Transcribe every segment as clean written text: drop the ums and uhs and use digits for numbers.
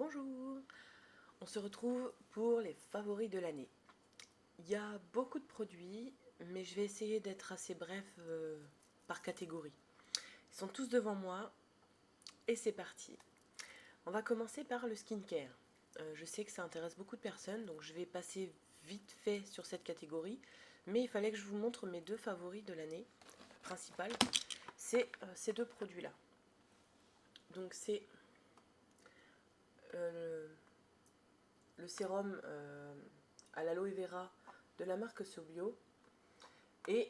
Bonjour, on se retrouve pour les favoris de l'année. Il y a beaucoup de produits, mais je vais essayer d'être assez bref par catégorie. Ils sont tous devant moi et c'est parti. On va commencer par le skincare. Je sais que ça intéresse beaucoup de personnes, donc je vais passer vite fait sur cette catégorie, mais il fallait que je vous montre mes deux favoris de l'année principales. C'est ces deux produits-là. Donc c'est le sérum à l'aloe vera de la marque Sobio et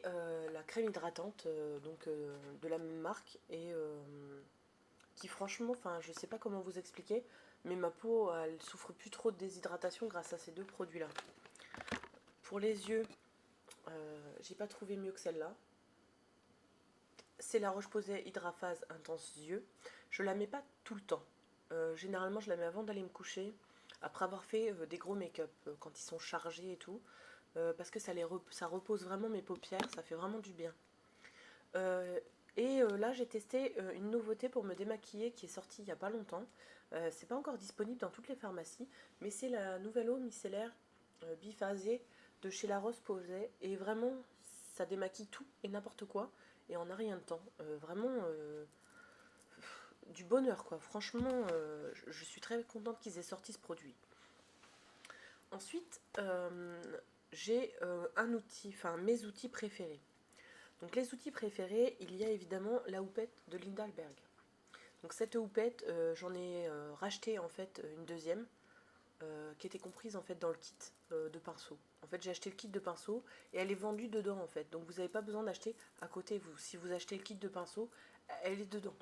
la crème hydratante de la même marque et qui franchement, enfin je sais pas comment vous expliquer, mais ma peau elle souffre plus trop de déshydratation grâce à ces deux produits là. Pour les yeux, j'ai pas trouvé mieux que celle-là. C'est la Roche-Posay Hydraphase Intense Yeux. Je la mets pas tout le temps. Généralement je la mets avant d'aller me coucher, après avoir fait des gros make-up quand ils sont chargés et tout. Parce que ça repose vraiment mes paupières, ça fait vraiment du bien. Là, j'ai testé une nouveauté pour me démaquiller qui est sortie il n'y a pas longtemps. C'est pas encore disponible dans toutes les pharmacies, mais c'est la nouvelle eau micellaire biphasée de chez La Roche-Posay. Et vraiment, ça démaquille tout et n'importe quoi, et en a rien de temps. Vraiment du bonheur, quoi. Franchement, je suis très contente qu'ils aient sorti ce produit. Ensuite, j'ai un outil, enfin mes outils préférés. Donc les outils préférés, il y a évidemment la houppette de Lindalberg. Donc cette houppette, j'en ai racheté en fait une deuxième qui était comprise en fait dans le kit de pinceau. En fait, j'ai acheté le kit de pinceau et elle est vendue dedans en fait. Donc vous n'avez pas besoin d'acheter à côté vous. Si vous achetez le kit de pinceau, elle est dedans.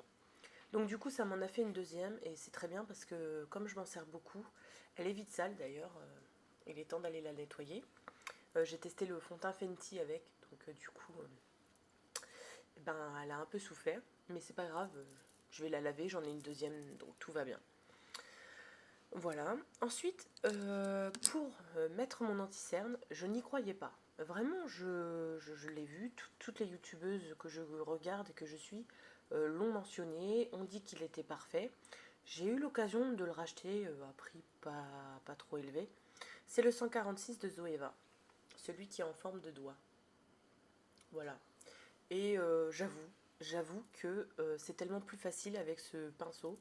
Donc du coup, ça m'en a fait une deuxième et c'est très bien parce que comme je m'en sers beaucoup, elle est vite sale d'ailleurs. Il est temps d'aller la nettoyer. J'ai testé le fond de teint Fenty avec, donc du coup, ben, elle a un peu souffert, mais c'est pas grave, je vais la laver, j'en ai une deuxième, donc tout va bien. Voilà. Ensuite, pour mettre mon anti-cerne, je n'y croyais pas. Vraiment, je l'ai vu, toutes les youtubeuses que je regarde et que je suis l'ont mentionné, ont dit qu'il était parfait. J'ai eu l'occasion de le racheter à prix pas trop élevé. C'est le 146 de Zoeva, celui qui est en forme de doigt. Voilà. Et j'avoue que c'est tellement plus facile avec ce pinceau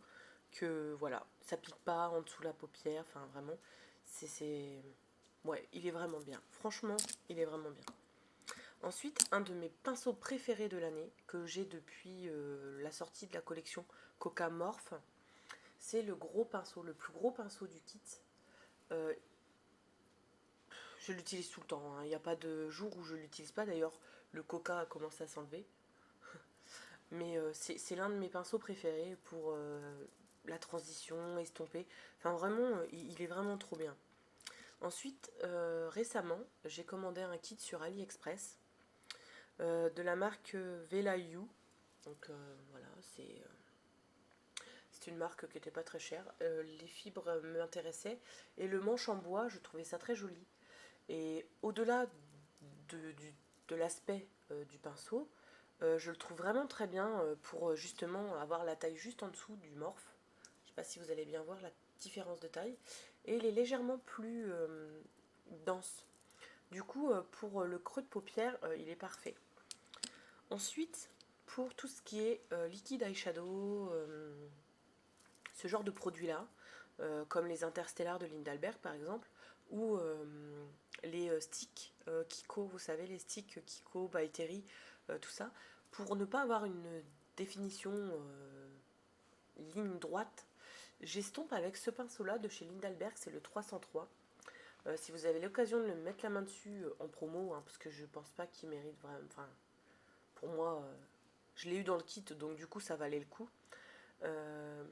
que voilà, ça pique pas en dessous la paupière, enfin vraiment, ouais, il est vraiment bien. Franchement, il est vraiment bien. Ensuite, un de mes pinceaux préférés de l'année, que j'ai depuis la sortie de la collection Coca Morph, c'est le gros pinceau, le plus gros pinceau du kit. Euh, je l'utilise tout le temps, hein. Il n'y a pas de jour où je ne l'utilise pas. D'ailleurs, le Coca a commencé à s'enlever. Mais c'est l'un de mes pinceaux préférés pour la transition, estomper. Enfin vraiment, il est vraiment trop bien. Ensuite, récemment, j'ai commandé un kit sur AliExpress de la marque Vela You. Donc voilà, c'est une marque qui n'était pas très chère. Les fibres m'intéressaient et le manche en bois, je trouvais ça très joli. Et au-delà de, de l'aspect du pinceau, je le trouve vraiment très bien pour justement avoir la taille juste en dessous du morph. Je ne sais pas si vous allez bien voir la différence de taille. Et il est légèrement plus dense. Du coup, pour le creux de paupière, il est parfait. Ensuite, pour tout ce qui est liquide eyeshadow, ce genre de produits-là, comme les interstellaires de Lindalberg par exemple, ou les sticks Kiko, vous savez, les sticks Kiko, by Terry, tout ça, pour ne pas avoir une définition ligne droite, j'estompe avec ce pinceau-là de chez Lindalberg, c'est le 303. Si vous avez l'occasion de me mettre la main dessus en promo, hein, parce que je pense pas qu'il mérite vraiment. Enfin, pour moi, je l'ai eu dans le kit, donc du coup, ça valait le coup. Euh,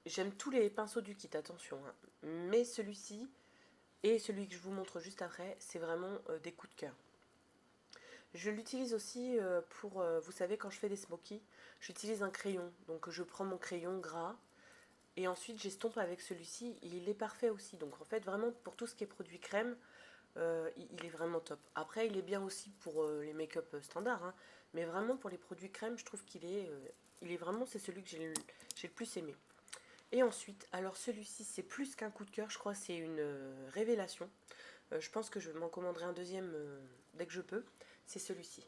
J'aime tous les pinceaux du kit, attention, hein, mais celui-ci et celui que je vous montre juste après, c'est vraiment des coups de cœur. Je l'utilise aussi pour, vous savez, quand je fais des smokies, j'utilise un crayon. Donc je prends mon crayon gras et ensuite j'estompe avec celui-ci. Il est parfait aussi. Donc en fait, vraiment, pour tout ce qui est produit crème, il est vraiment top. Après, il est bien aussi pour les make-up standards, hein, mais vraiment pour les produits crème, je trouve qu'il est vraiment, c'est celui que j'ai le plus aimé. Et ensuite, alors celui-ci c'est plus qu'un coup de cœur, je crois que c'est une révélation. Je pense que je m'en commanderai un deuxième dès que je peux. C'est celui-ci.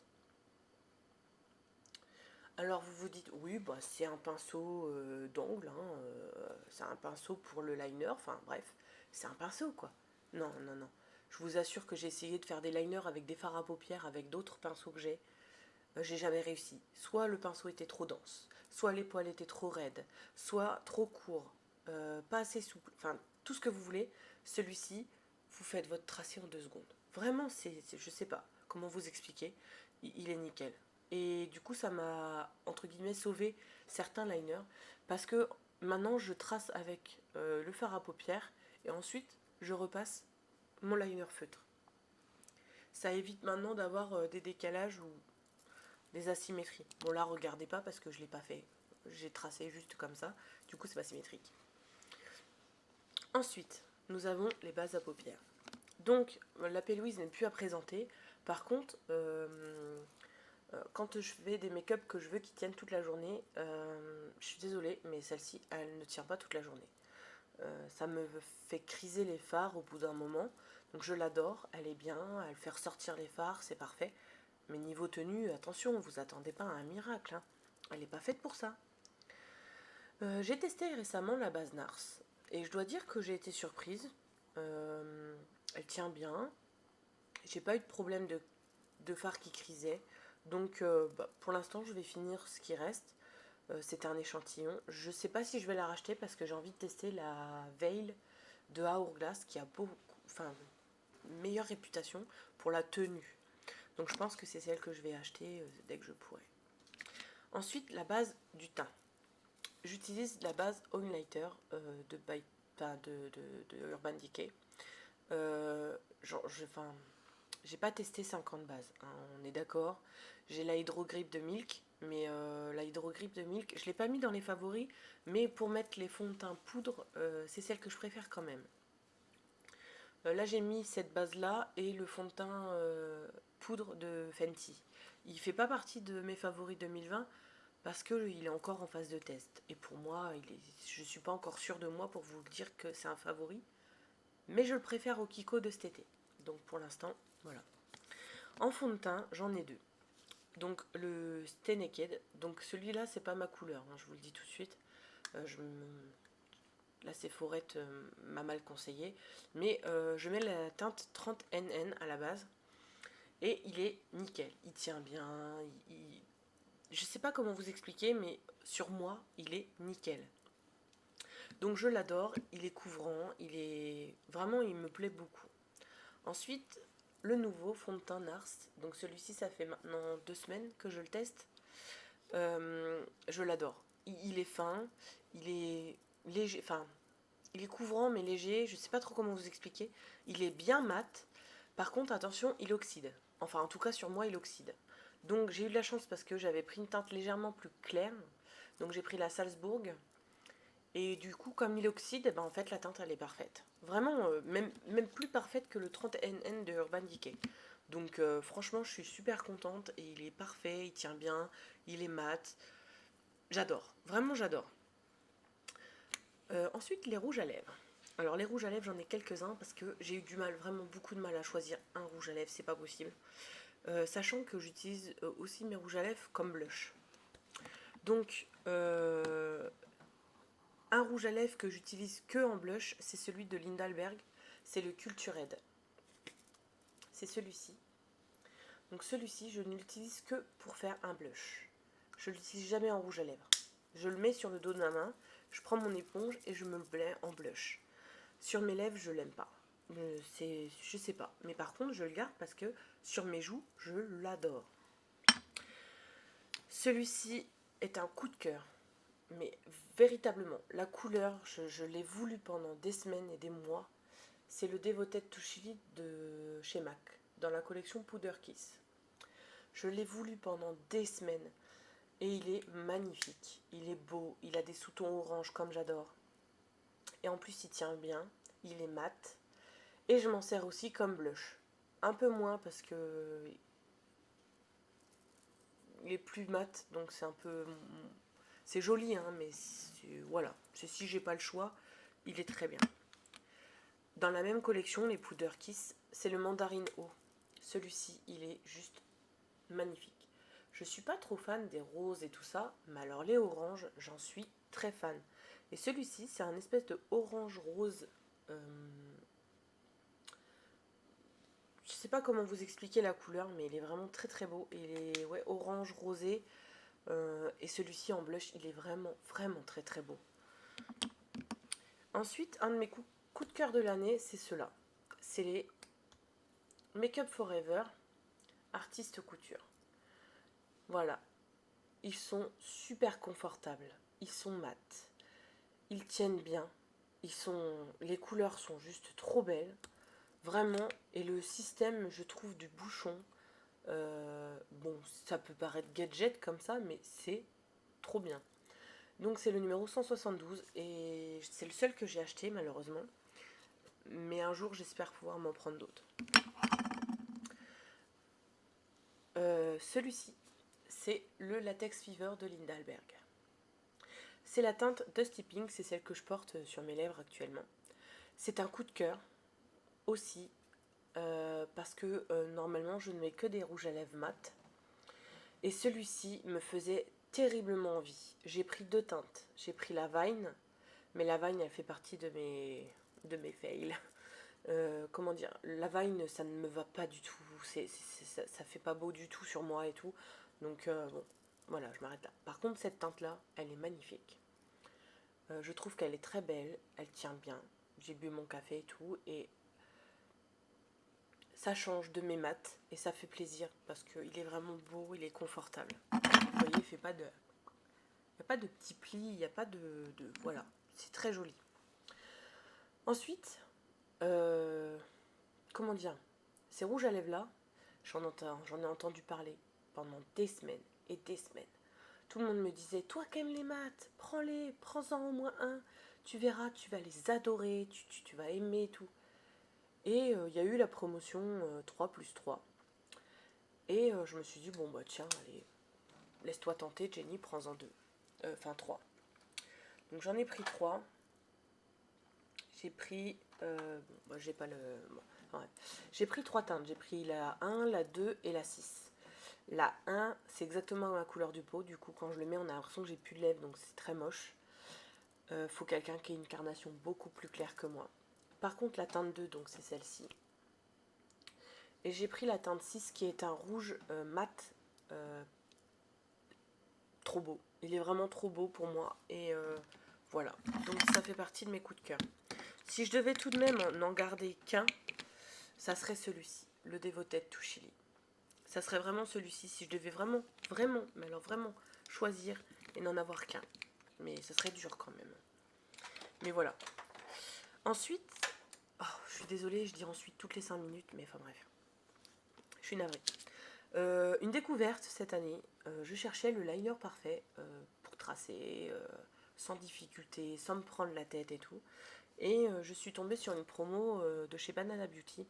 Alors vous vous dites, oui, bah, c'est un pinceau d'angle, hein, c'est un pinceau pour le liner, enfin bref, c'est un pinceau quoi. Non, non, non. Je vous assure que j'ai essayé de faire des liners avec des fards à paupières, avec d'autres pinceaux que j'ai jamais réussi. Soit le pinceau était trop dense, soit les poils étaient trop raides, soit trop courts, pas assez souple, enfin tout ce que vous voulez. Celui-ci, vous faites votre tracé en 2 secondes. Vraiment, je sais pas comment vous expliquer, il est nickel. Et du coup, ça m'a, entre guillemets, sauvé certains liners, parce que maintenant, je trace avec le fard à paupières, et ensuite, je repasse mon liner feutre. Ça évite maintenant d'avoir des décalages ou des asymétries. Bon là regardez pas parce que je l'ai pas fait. J'ai tracé juste comme ça. Du coup c'est pas symétrique. Ensuite, nous avons les bases à paupières. Donc la P. Louise n'est plus à présenter. Par contre, quand je fais des make-up que je veux qui tiennent toute la journée, je suis désolée, mais celle-ci, elle ne tient pas toute la journée. Ça me fait criser les fards au bout d'un moment. Donc je l'adore, elle est bien, elle fait ressortir les fards, c'est parfait. Mais niveau tenue, attention, vous attendez pas à un miracle, hein. Elle n'est pas faite pour ça. J'ai testé récemment la base Nars et je dois dire que j'ai été surprise. Elle tient bien. J'ai pas eu de problème de fard qui crisait. Donc pour l'instant, je vais finir ce qui reste. C'était un échantillon. Je sais pas si je vais la racheter parce que j'ai envie de tester la Veil de Hourglass qui a beaucoup, enfin, meilleure réputation pour la tenue. Donc je pense que c'est celle que je vais acheter dès que je pourrai. Ensuite, la base du teint. J'utilise la base Oillighter de Urban Decay. J'ai pas testé 50 bases, hein, on est d'accord. J'ai la Hydro Grip de Milk, mais la Hydro Grip de Milk, je l'ai pas mis dans les favoris, mais pour mettre les fonds de teint poudre, c'est celle que je préfère quand même. Là, j'ai mis cette base-là et le fond de teint poudre de Fenty. Il fait pas partie de mes favoris 2020 parce qu'il est encore en phase de test. Et pour moi, je suis pas encore sûre de moi pour vous dire que c'est un favori. Mais je le préfère au Kiko de cet été. Donc pour l'instant, voilà. En fond de teint, j'en ai deux. Donc le Stay Naked. Donc celui-là, c'est pas ma couleur, hein, je vous le dis tout de suite. La Sephorette m'a mal conseillé. Mais je mets la teinte 30NN à la base. Et il est nickel. Il tient bien. Je sais pas comment vous expliquer, mais sur moi, il est nickel. Donc je l'adore. Il est couvrant. Vraiment, il me plaît beaucoup. Ensuite, le nouveau fond de teint Nars. Donc celui-ci, ça fait maintenant 2 semaines que je le teste. Je l'adore. Il est fin. Il est léger. Enfin, il est couvrant mais léger, je sais pas trop comment vous expliquer. Il est bien mat. Par contre, attention, il oxyde. Enfin, en tout cas, sur moi, il oxyde. Donc, j'ai eu de la chance parce que j'avais pris une teinte légèrement plus claire. Donc, j'ai pris la Salzbourg. Et du coup, comme il oxyde, ben, en fait, la teinte, elle est parfaite. Vraiment, même plus parfaite que le 30NN de Urban Decay. Donc, franchement, je suis super contente. Et il est parfait, il tient bien, il est mat. J'adore. Vraiment, j'adore. Ensuite, les rouges à lèvres. Alors les rouges à lèvres, j'en ai quelques-uns parce que j'ai eu du mal, vraiment beaucoup de mal à choisir un rouge à lèvres, c'est pas possible. Sachant que j'utilise aussi mes rouges à lèvres comme blush. Donc un rouge à lèvres que j'utilise que en blush, c'est celui de Lindalberg, c'est le Culture Red. C'est celui-ci. Donc celui-ci, je ne l'utilise que pour faire un blush. Je ne l'utilise jamais en rouge à lèvres. Je le mets sur le dos de ma main, je prends mon éponge et je me le mets en blush. Sur mes lèvres, je l'aime pas. Je sais pas. Mais par contre, je le garde parce que sur mes joues, je l'adore. Celui-ci est un coup de cœur. Mais véritablement, la couleur, je l'ai voulu pendant des semaines et des mois. C'est le Devoted to Chili de chez MAC, dans la collection Powder Kiss. Je l'ai voulu pendant des semaines. Et il est magnifique. Il est beau. Il a des sous-tons orange comme j'adore. Et en plus, il tient bien. Il est mat. Et je m'en sers aussi comme blush. Un peu moins parce que il est plus mat, donc c'est C'est joli, hein, mais voilà. Si j'ai pas le choix, il est très bien. Dans la même collection, les Powder Kiss, c'est le mandarine haut. Celui-ci, il est juste magnifique. Je suis pas trop fan des roses et tout ça, mais alors les oranges, j'en suis très fan. Et celui-ci, c'est un espèce de orange rose. Je sais pas comment vous expliquer la couleur, mais il est vraiment très très beau. Il est orange rosé. Et celui-ci en blush, il est vraiment vraiment très très beau. Ensuite, un de mes coups de cœur de l'année, c'est ceux-là. C'est les Make Up Forever Artiste Couture. Voilà. Ils sont super confortables. Ils sont mat. Ils tiennent bien. Les couleurs sont juste trop belles. Vraiment. Et le système, je trouve, du bouchon. Bon, ça peut paraître gadget comme ça, mais c'est trop bien. Donc c'est le numéro 172 et c'est le seul que j'ai acheté malheureusement. Mais un jour, j'espère pouvoir m'en prendre d'autres. Celui-ci, c'est le Latex Fever de Lindalberg. C'est la teinte Dusty Pink, c'est celle que je porte sur mes lèvres actuellement. C'est un coup de cœur aussi, parce que normalement, je ne mets que des rouges à lèvres mat. Et celui-ci me faisait terriblement envie. J'ai pris 2 teintes. J'ai pris la Vine, mais la Vine, elle fait partie de mes fails. Comment dire, la Vine, ça ne me va pas du tout. Ça fait pas beau du tout sur moi et tout. Donc bon, voilà, je m'arrête là. Par contre, cette teinte-là, elle est magnifique. Je trouve qu'elle est très belle, elle tient bien. J'ai bu mon café et tout, et ça change de mes mats, et ça fait plaisir, parce qu'il est vraiment beau, il est confortable. Vous voyez, il n'y a pas de petits plis, il n'y a pas voilà, c'est très joli. Ensuite, comment dire, ces rouges à lèvres là, j'en ai entendu parler pendant des semaines et des semaines. Tout le monde me disait, toi qui aimes les maths, prends-les, prends-en au moins un, tu verras, tu vas les adorer, tu vas aimer tout. Et il y a eu la promotion 3+3. Et je me suis dit, bon bah tiens, allez, laisse-toi tenter Jenny, prends-en 2. Enfin 3. Donc j'en ai pris 3. J'ai pris, bon, bah, j'ai pas le... Bon, ouais. J'ai pris 3 teintes, j'ai pris la 1, la 2 et la 6. La 1, c'est exactement la couleur du pot, du coup quand je le mets on a l'impression que j'ai plus de lèvres, donc c'est très moche. Faut quelqu'un qui ait une carnation beaucoup plus claire que moi. Par contre la teinte 2, donc c'est celle-ci. Et j'ai pris la teinte 6 qui est un rouge mat, trop beau. Il est vraiment trop beau pour moi, et voilà. Donc ça fait partie de mes coups de cœur. Si je devais tout de même n'en garder qu'un, ça serait celui-ci, le Devoted to Chili. Ça serait vraiment celui-ci, si je devais vraiment, mais alors vraiment choisir et n'en avoir qu'un. Mais ça serait dur quand même. Mais voilà. Ensuite, oh, je suis désolée, je dis ensuite toutes les 5 minutes, mais enfin bref. Je suis navrée. Une découverte cette année, je cherchais le liner parfait pour tracer sans difficulté, sans me prendre la tête et tout. Et je suis tombée sur une promo de chez Banana Beauty.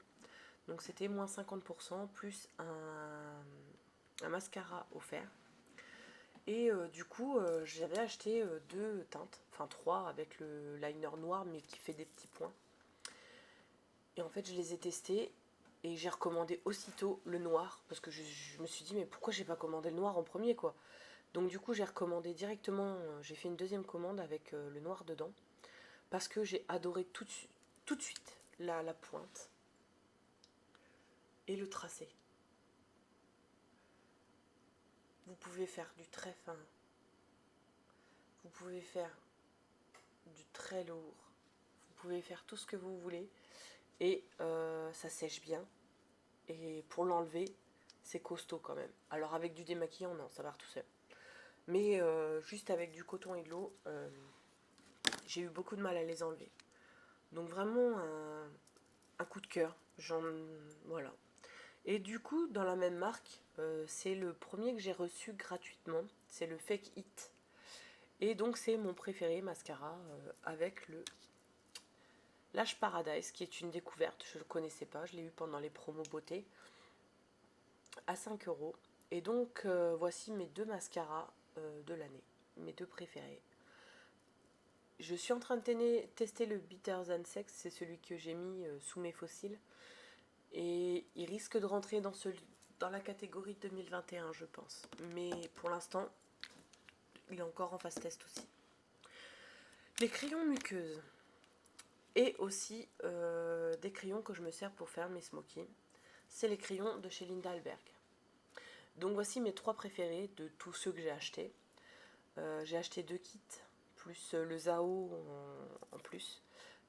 Donc c'était moins 50% plus un mascara offert. Et du coup, j'avais acheté 2 teintes, enfin 3 avec le liner noir mais qui fait des petits points. Et en fait, je les ai testés et j'ai recommandé aussitôt le noir parce que je me suis dit, mais pourquoi j'ai pas commandé le noir en premier quoi. Donc du coup, j'ai recommandé directement, j'ai fait une deuxième commande avec le noir dedans parce que j'ai adoré tout de suite la pointe et le tracé. Vous pouvez faire du très fin, vous pouvez faire du très lourd, vous pouvez faire tout ce que vous voulez et ça sèche bien. Et pour l'enlever, c'est costaud quand même. Alors avec du démaquillant, non, ça va tout seul. Mais juste avec du coton et de l'eau, j'ai eu beaucoup de mal à les enlever. Donc vraiment un coup de cœur. Voilà. Et du coup, dans la même marque, c'est le premier que j'ai reçu gratuitement. C'est le Fake It. Et donc c'est mon préféré mascara avec le Lash Paradise, qui est une découverte. Je ne le connaissais pas, je l'ai eu pendant les promos beauté à 5 €. Et donc voici mes 2 mascaras de l'année. mes deux préférés. Je suis en train de tester le Bitter Than Sex, c'est celui que j'ai mis sous mes fossiles. Et il risque de rentrer dans la catégorie 2021, je pense. Mais pour l'instant, il est encore en phase test aussi. Les crayons muqueuses. Et aussi des crayons que je me sers pour faire mes smokies. C'est les crayons de chez Lindalberg. Donc voici mes 3 préférés de tous ceux que j'ai achetés. J'ai acheté 2 kits, plus le Zao en plus.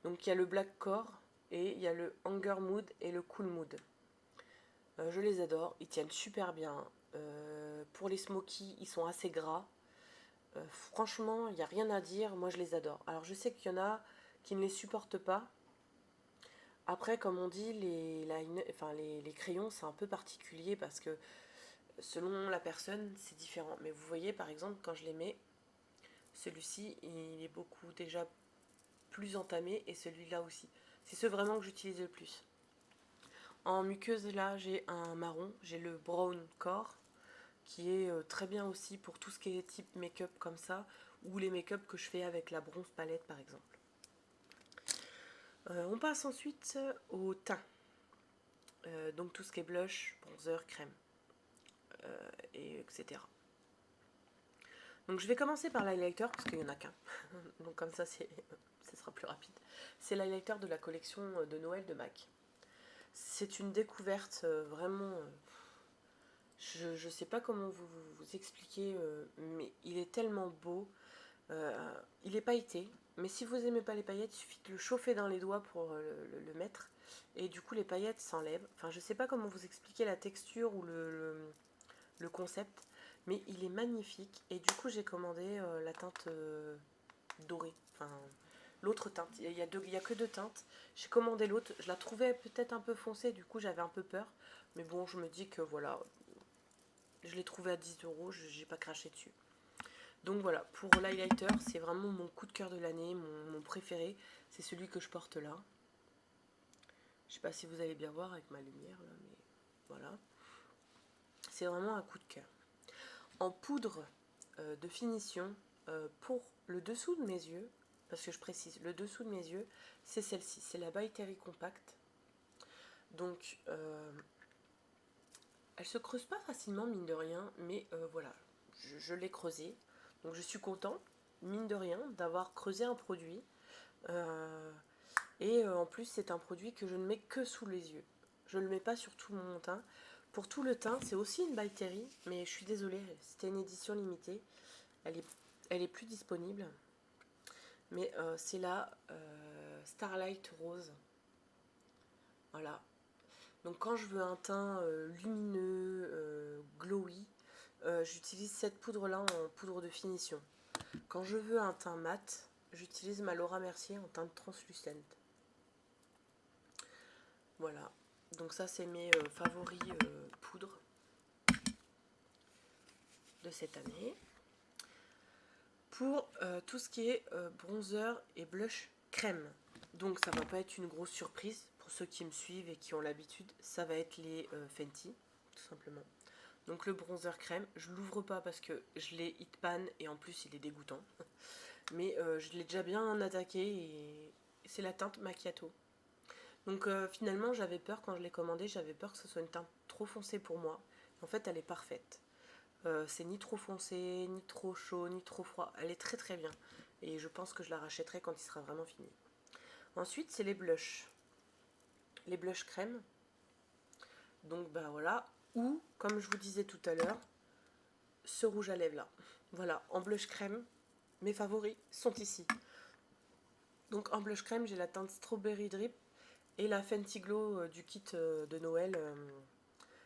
Donc il y a le Black Core et il y a le Anger Mood et le Cool Mood. Je les adore, ils tiennent super bien. Pour les smokies, ils sont assez gras. Franchement, il n'y a rien à dire, moi je les adore. Alors je sais qu'il y en a qui ne les supportent pas. Après, comme on dit, les crayons, c'est un peu particulier parce que selon la personne, c'est différent. Mais vous voyez, par exemple, quand je les mets, celui-ci, il est beaucoup déjà plus entamé et celui-là aussi. C'est ceux vraiment que j'utilise le plus. En muqueuse, là, j'ai un marron, j'ai le Brown Core, qui est très bien aussi pour tout ce qui est type make-up comme ça, ou les make-up que je fais avec la bronze palette, par exemple. On passe ensuite au teint. Donc tout ce qui est blush, bronzer, crème, etc. Donc je vais commencer par l'highlighter, parce qu'il n'y en a qu'un. Donc comme ça, ce sera plus rapide. C'est l'highlighter de la collection de Noël de MAC. C'est une découverte vraiment... je sais pas comment vous expliquer, mais il est tellement beau. Il est pailleté, mais si vous aimez pas les paillettes, il suffit de le chauffer dans les doigts pour le mettre. Et du coup, les paillettes s'enlèvent. Enfin, je sais pas comment vous expliquer la texture ou le concept, mais il est magnifique. Et du coup, j'ai commandé la teinte dorée. Enfin, l'autre teinte. Il y a que 2 teintes. J'ai commandé l'autre. Je la trouvais peut-être un peu foncée, du coup, j'avais un peu peur. Mais bon, je me dis que voilà, je l'ai trouvé à 10 €, j'ai pas craché dessus. Donc voilà, pour l'highlighter, c'est vraiment mon coup de cœur de l'année, mon préféré. C'est celui que je porte là. Je sais pas si vous allez bien voir avec ma lumière là, mais voilà. C'est vraiment un coup de cœur. En poudre de finition, pour le dessous de mes yeux, parce que je précise, le dessous de mes yeux, c'est celle-ci. C'est la By Terry Compact. Donc, elle se creuse pas facilement, mine de rien, mais voilà, je l'ai creusée. Donc je suis contente, mine de rien, d'avoir creusé un produit. Et en plus, c'est un produit que je ne mets que sous les yeux. Je ne le mets pas sur tout mon teint. Pour tout le teint, c'est aussi une By Terry, mais je suis désolée, c'était une édition limitée. Elle est plus disponible. Mais c'est la Starlight Rose. Voilà. Donc quand je veux un teint lumineux, glowy, j'utilise cette poudre-là en poudre de finition. Quand je veux un teint mat, j'utilise ma Laura Mercier en teinte translucente. Voilà. Donc ça, c'est mes favoris poudres de cette année. Pour tout ce qui est bronzer et blush crème. Donc ça va pas être une grosse surprise pour ceux qui me suivent et qui ont l'habitude. Ça va être les Fenty, tout simplement. Donc le bronzer crème, je l'ouvre pas parce que je l'ai hit pan et en plus il est dégoûtant. Mais je l'ai déjà bien attaqué et c'est la teinte macchiato. Donc finalement j'avais peur quand je l'ai commandé, j'avais peur que ce soit une teinte trop foncée pour moi. En fait elle est parfaite. C'est ni trop foncé, ni trop chaud, ni trop froid. Elle est très très bien. Et je pense que je la rachèterai quand il sera vraiment fini. Ensuite c'est les blushs. Les blushs crème. Donc bah voilà. Ou comme je vous disais tout à l'heure, ce rouge à lèvres là. Voilà, en blush crème, mes favoris sont ici. Donc en blush crème, j'ai la teinte Strawberry Drip et la Fenty Glow du kit de Noël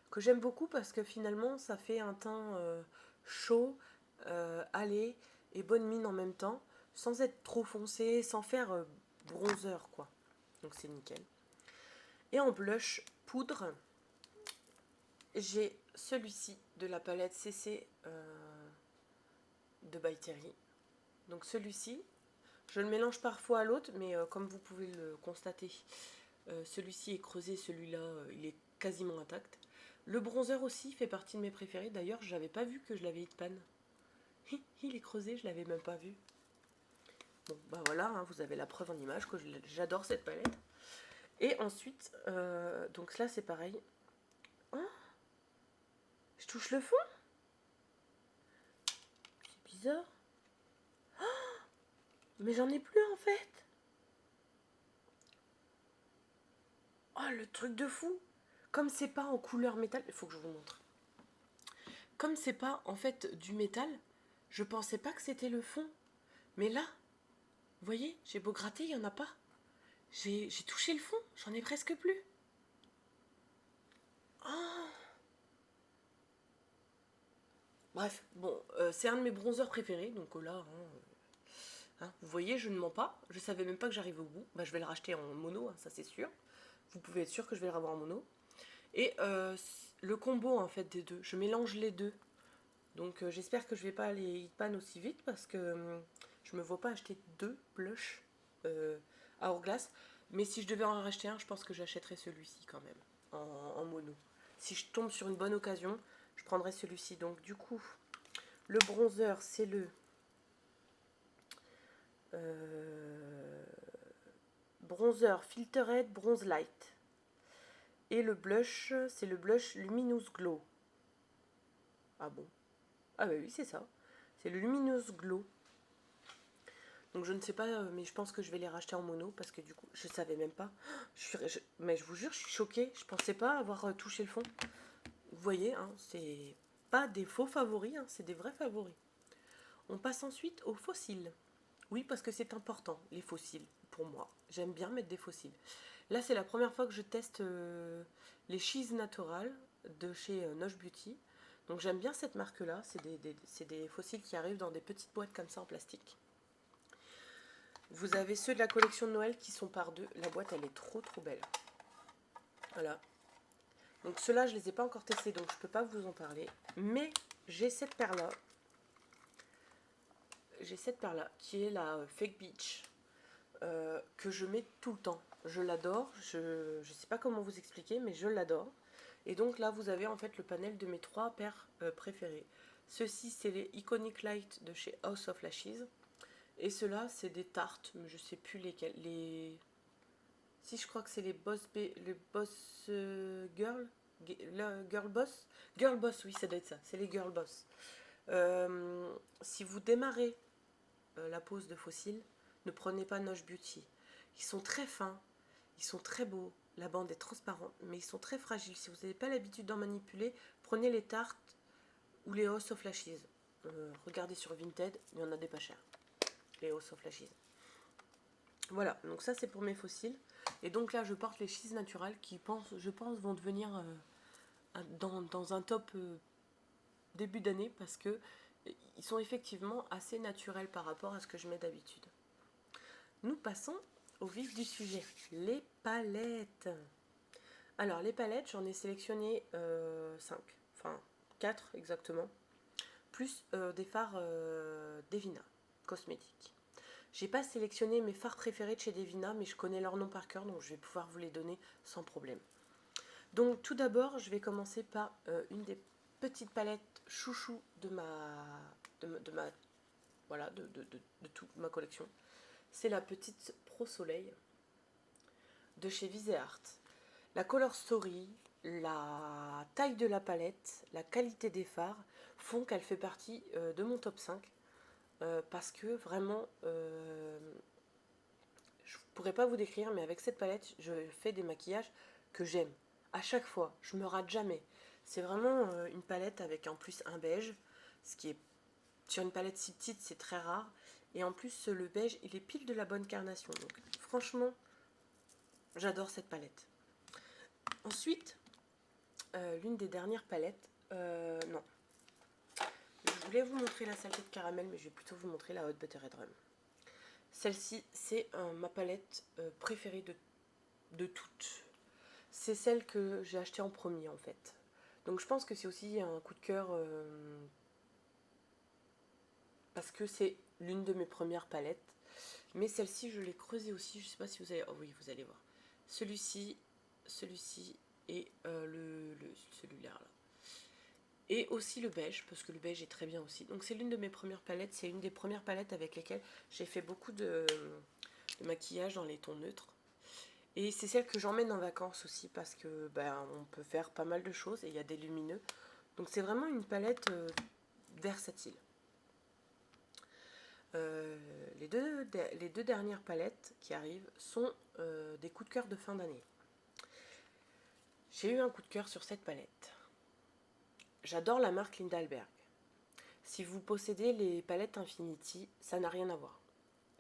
que j'aime beaucoup parce que finalement ça fait un teint chaud, allé et bonne mine en même temps, sans être trop foncé, sans faire bronzer quoi. Donc c'est nickel. Et en blush poudre, j'ai celui-ci de la palette CC de By Terry. Donc celui-ci, je le mélange parfois à l'autre, mais comme vous pouvez le constater, celui-ci est creusé, celui-là, il est quasiment intact. Le bronzer aussi fait partie de mes préférés. D'ailleurs, je n'avais pas vu que je l'avais hit pan. Il est creusé, je l'avais même pas vu. Bon, bah voilà, hein, vous avez la preuve en image que j'adore cette palette. Et ensuite, donc là c'est pareil. Oh, je touche le fond. C'est bizarre. Oh, mais j'en ai plus en fait. Oh, le truc de fou. Comme c'est pas en couleur métal, il faut que je vous montre. Comme c'est pas en fait du métal, je pensais pas que c'était le fond. Mais là, vous voyez, j'ai beau gratter, il n'y en a pas. J'ai touché le fond, j'en ai presque plus. Oh. Bref, bon, c'est un de mes bronzers préférés, donc là, hein, vous voyez, je ne mens pas. Je savais même pas que j'arrivais au bout. Bah, je vais le racheter en mono, hein, ça c'est sûr. Vous pouvez être sûr que je vais le revoir en mono. Et le combo en fait des deux, je mélange les deux. Donc j'espère que je vais pas aller hitpan aussi vite parce que je me vois pas acheter deux blushs à Hourglass. Mais si je devais en racheter un, je pense que j'achèterais celui-ci quand même, en mono. Si je tombe sur une bonne occasion, je prendrais celui-ci. Donc du coup, le bronzer, c'est le bronzer Filtered Bronze Light. Et le blush, c'est le blush Luminous Glow. Ah bon? Ah bah oui, c'est ça. C'est le Luminous Glow. Donc je ne sais pas, mais je pense que je vais les racheter en mono parce que du coup, je savais même pas. Mais je vous jure, je suis choquée. Je pensais pas avoir touché le fond. Vous voyez, hein, c'est pas des faux favoris, hein, c'est des vrais favoris. On passe ensuite aux fossiles. Oui, parce que c'est important, les fossiles, pour moi. J'aime bien mettre des fossiles. Là, c'est la première fois que je teste les Cheese Natural de chez Noche Beauty. Donc j'aime bien cette marque-là. C'est des fossiles qui arrivent dans des petites boîtes comme ça en plastique. Vous avez ceux de la collection de Noël qui sont par deux. La boîte, elle est trop belle. Voilà. Donc ceux-là, je ne les ai pas encore testés, donc je ne peux pas vous en parler. Mais j'ai cette paire-là. J'ai cette paire-là, qui est la Fake Beach, que je mets tout le temps. Je l'adore. Je ne sais pas comment vous expliquer, mais je l'adore. Et donc là, vous avez en fait le panel de mes trois paires préférées. Ceux-ci, c'est les Iconic Light de chez House of Lashes. Et ceux-là, c'est des tartes, mais je sais plus lesquelles. Si, je crois que c'est les Boss Girl. Girl Boss. Girl Boss, oui, ça doit être ça. C'est les Girl Boss. Si vous démarrez la pose de fossiles, ne prenez pas Noche Beauty. Ils sont très fins, ils sont très beaux. La bande est transparente, mais ils sont très fragiles. Si vous n'avez pas l'habitude d'en manipuler, prenez les tartes ou les House of Lashes. Regardez sur Vinted, il y en a des pas chers. Les House of Lashes. Voilà, donc ça c'est pour mes fossiles. Et donc là je porte les Cheese Natural qui je pense vont devenir dans un top début d'année parce que ils sont effectivement assez naturels par rapport à ce que je mets d'habitude. Nous passons au vif du sujet, les palettes. Alors les palettes, j'en ai sélectionné 5, enfin 4 exactement, plus des fards Devina cosmétiques. J'ai pas sélectionné mes fards préférés de chez Devina, mais je connais leur nom par cœur, donc je vais pouvoir vous les donner sans problème. Donc tout d'abord, je vais commencer par une des petites palettes chouchou de toute ma collection. C'est la petite Pro Soleil de chez Viseart. La color story, la taille de la palette, la qualité des fards font qu'elle fait partie de mon top 5. Parce que vraiment, je ne pourrais pas vous décrire, mais avec cette palette, je fais des maquillages que j'aime. À chaque fois, je me rate jamais. C'est vraiment une palette avec en plus un beige, ce qui est sur une palette si petite, c'est très rare. Et en plus, le beige, il est pile de la bonne carnation. Donc franchement, j'adore cette palette. Ensuite, l'une des dernières palettes, non. Je voulais vous montrer la saleté de caramel, mais je vais plutôt vous montrer la Hot Buttered Rum. Celle-ci, c'est ma palette préférée de toutes. C'est celle que j'ai achetée en premier, en fait. Donc je pense que c'est aussi un coup de cœur parce que c'est l'une de mes premières palettes. Mais celle-ci, je l'ai creusée aussi. Je ne sais pas si vous allez... Oh oui, vous allez voir. Celui-ci et celui-là. Là. Et aussi le beige, parce que le beige est très bien aussi. Donc c'est l'une de mes premières palettes, c'est une des premières palettes avec lesquelles j'ai fait beaucoup de maquillage dans les tons neutres. Et c'est celle que j'emmène en vacances aussi parce que on peut faire pas mal de choses et il y a des lumineux. Donc c'est vraiment une palette versatile. Les deux dernières palettes qui arrivent sont des coups de cœur de fin d'année. J'ai eu un coup de cœur sur cette palette. J'adore la marque Lindalberg. Si vous possédez les palettes Infinity, ça n'a rien à voir.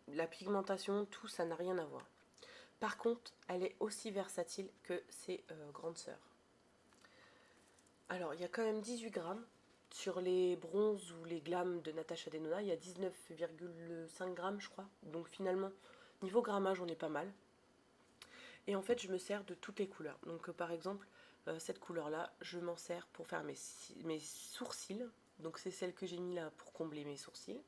La pigmentation, tout, ça n'a rien à voir. Par contre, elle est aussi versatile que ses grandes sœurs. Alors, il y a quand même 18 grammes. Sur les bronzes ou les glams de Natasha Denona, il y a 19,5 grammes, je crois. Donc finalement, niveau grammage, on est pas mal. Et en fait, je me sers de toutes les couleurs. Donc par exemple, cette couleur-là, je m'en sers pour faire mes sourcils. Donc c'est celle que j'ai mis là pour combler mes sourcils.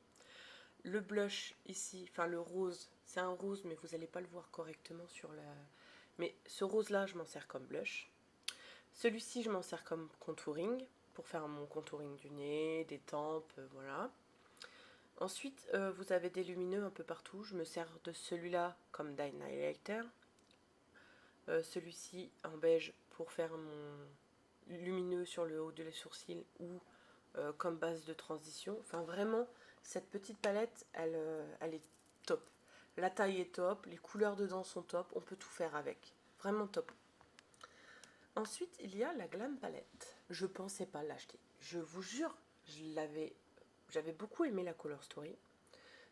Le blush ici, enfin le rose, c'est un rose, mais vous n'allez pas le voir correctement sur la... Mais ce rose-là, je m'en sers comme blush. Celui-ci, je m'en sers comme contouring, pour faire mon contouring du nez, des tempes, voilà. Ensuite, vous avez des lumineux un peu partout. Je me sers de celui-là comme highlighter. Celui-ci en beige pour faire mon lumineux sur le haut de les sourcils ou comme base de transition. Enfin vraiment, cette petite palette, elle est top. La taille est top, les couleurs dedans sont top, on peut tout faire avec. Vraiment top. Ensuite, il y a la Glam Palette. Je pensais pas l'acheter. Je vous jure, j'avais beaucoup aimé la Color Story,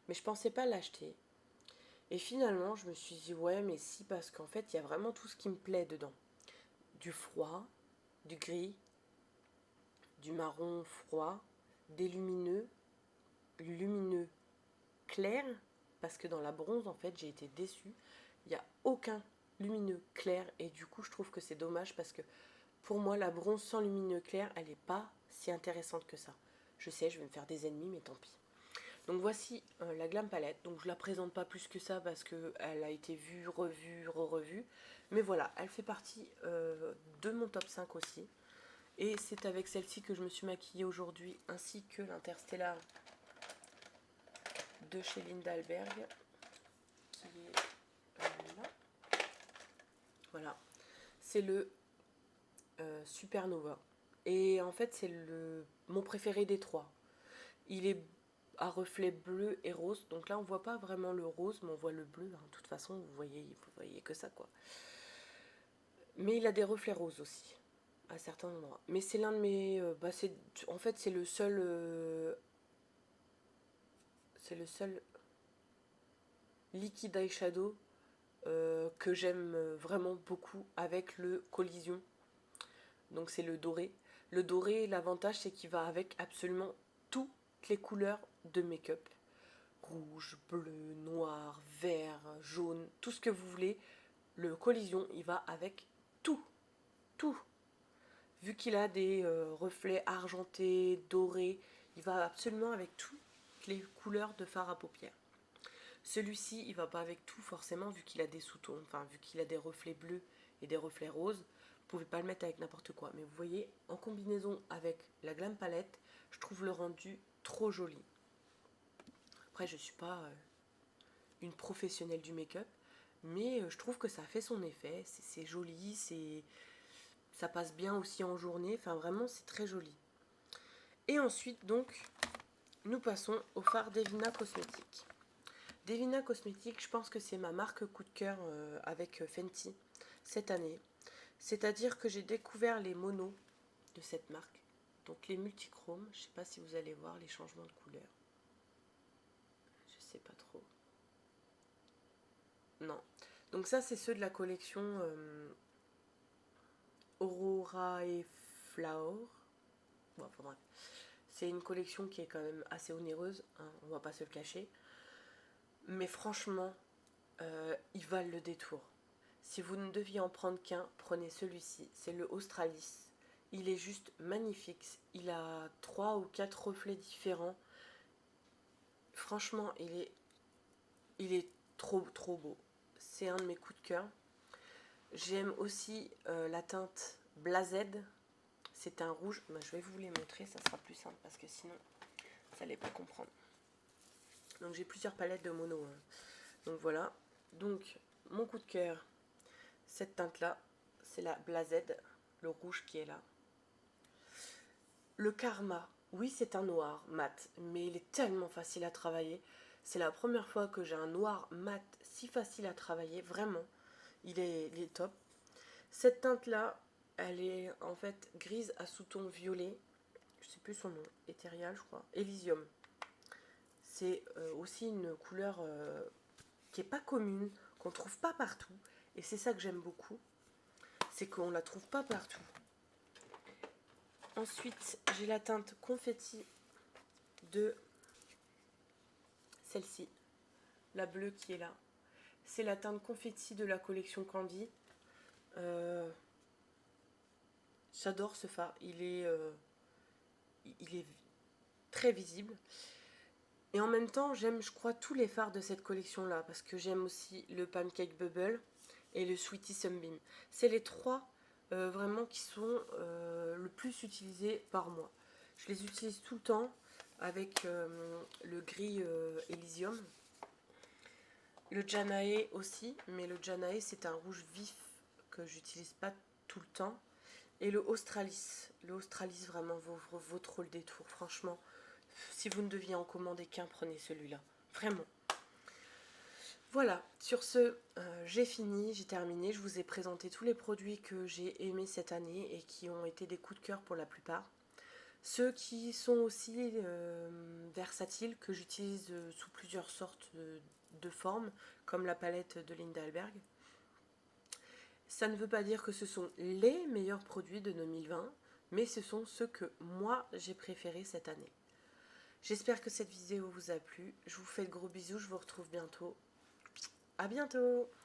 mais je pensais pas l'acheter. Et finalement, je me suis dit, ouais, mais si, parce qu'en fait, il y a vraiment tout ce qui me plaît dedans. Du froid, du gris, du marron froid, des lumineux, lumineux clair, parce que dans la bronze, en fait, j'ai été déçue. Il n'y a aucun lumineux clair, et du coup, je trouve que c'est dommage, parce que pour moi, la bronze sans lumineux clair, elle n'est pas si intéressante que ça. Je sais, je vais me faire des ennemis, mais tant pis. Donc voici la Glam Palette. Donc je la présente pas plus que ça parce qu'elle a été vue, revue, re-revue. Mais voilà, elle fait partie de mon top 5 aussi. Et c'est avec celle-ci que je me suis maquillée aujourd'hui, ainsi que l'Interstellar de chez Lindalberg, qui est là. Voilà, c'est le Supernova. Et en fait, c'est mon préféré des trois. Il est à reflet bleu et rose. Donc là, on voit pas vraiment le rose, mais on voit le bleu. De toute façon, vous voyez que ça, quoi. Mais il a des reflets roses aussi, à certains endroits. Mais c'est l'un de mes... en fait, c'est le seul... c'est le seul liquide eyeshadow que j'aime vraiment beaucoup avec le collision. Donc c'est le doré. Le doré, l'avantage, c'est qu'il va avec absolument toutes les couleurs de make-up. Rouge, bleu, noir, vert, jaune, tout ce que vous voulez. Le collision, il va avec tout. Tout. Vu qu'il a des reflets argentés, dorés, il va absolument avec toutes les couleurs de fard à paupières. Celui-ci, il va pas avec tout forcément, vu qu'il a des sous-tons, enfin vu qu'il a des reflets bleus et des reflets roses. Vous pouvez pas le mettre avec n'importe quoi. Mais vous voyez, en combinaison avec la Glam Palette, je trouve le rendu trop joli. Après, je suis pas une professionnelle du make-up, mais je trouve que ça fait son effet. C'est joli, ça passe bien aussi en journée. Enfin, vraiment, c'est très joli. Et ensuite, donc, nous passons au fard Devina Cosmetics. Devina Cosmetics, je pense que c'est ma marque coup de cœur avec Fenty cette année. C'est-à-dire que j'ai découvert les monos de cette marque. Donc les multichromes, je ne sais pas si vous allez voir les changements de couleur. Je sais pas trop. Non. Donc ça, c'est ceux de la collection Aurora et Flower. Bon, enfin bref. C'est une collection qui est quand même assez onéreuse, hein, on va pas se le cacher. Mais franchement, ils valent le détour. Si vous ne deviez en prendre qu'un, prenez celui-ci. C'est le Australis. Il est juste magnifique. Il a 3 ou 4 reflets différents. Franchement, il est trop trop beau. C'est un de mes coups de cœur. J'aime aussi la teinte Blazed. c'est un rouge. Bah, je vais vous les montrer, ça sera plus simple parce que sinon, vous n'allez pas comprendre. Donc j'ai plusieurs palettes de mono. Hein. Donc voilà. Donc mon coup de cœur, cette teinte-là, c'est la Blazed, le rouge qui est là. Le Karma, oui c'est un noir mat, mais il est tellement facile à travailler. C'est la première fois que j'ai un noir mat si facile à travailler, vraiment. Il est top. Cette teinte-là, elle est en fait grise à sous-ton violet. Je sais plus son nom, Ethereal je crois. Elysium. C'est aussi une couleur qui n'est pas commune, qu'on ne trouve pas partout. Et c'est ça que j'aime beaucoup. C'est qu'on ne la trouve pas partout. Ensuite, j'ai la teinte confetti de celle-ci. La bleue qui est là. C'est la teinte confetti de la collection Candy. J'adore ce fard. Il est très visible. Et en même temps, j'aime, je crois, tous les fards de cette collection-là. Parce que j'aime aussi le Pancake Bubble et le Sweetie Sunbeam. C'est les trois vraiment qui sont le plus utilisés par moi. Je les utilise tout le temps avec le gris Elysium. Le Janae aussi, mais le Janae c'est un rouge vif que j'utilise pas tout le temps. Et le Australis. Le Australis vraiment vaut trop le détour. Franchement, si vous ne deviez en commander qu'un, prenez celui-là. Vraiment. Voilà, sur ce, j'ai fini, j'ai terminé. Je vous ai présenté tous les produits que j'ai aimés cette année et qui ont été des coups de cœur pour la plupart. Ceux qui sont aussi versatiles, que j'utilise sous plusieurs sortes de formes, comme la palette de Linda Alberg. Ça ne veut pas dire que ce sont les meilleurs produits de 2020, mais ce sont ceux que moi j'ai préférés cette année. J'espère que cette vidéo vous a plu. Je vous fais de gros bisous, je vous retrouve bientôt. À bientôt!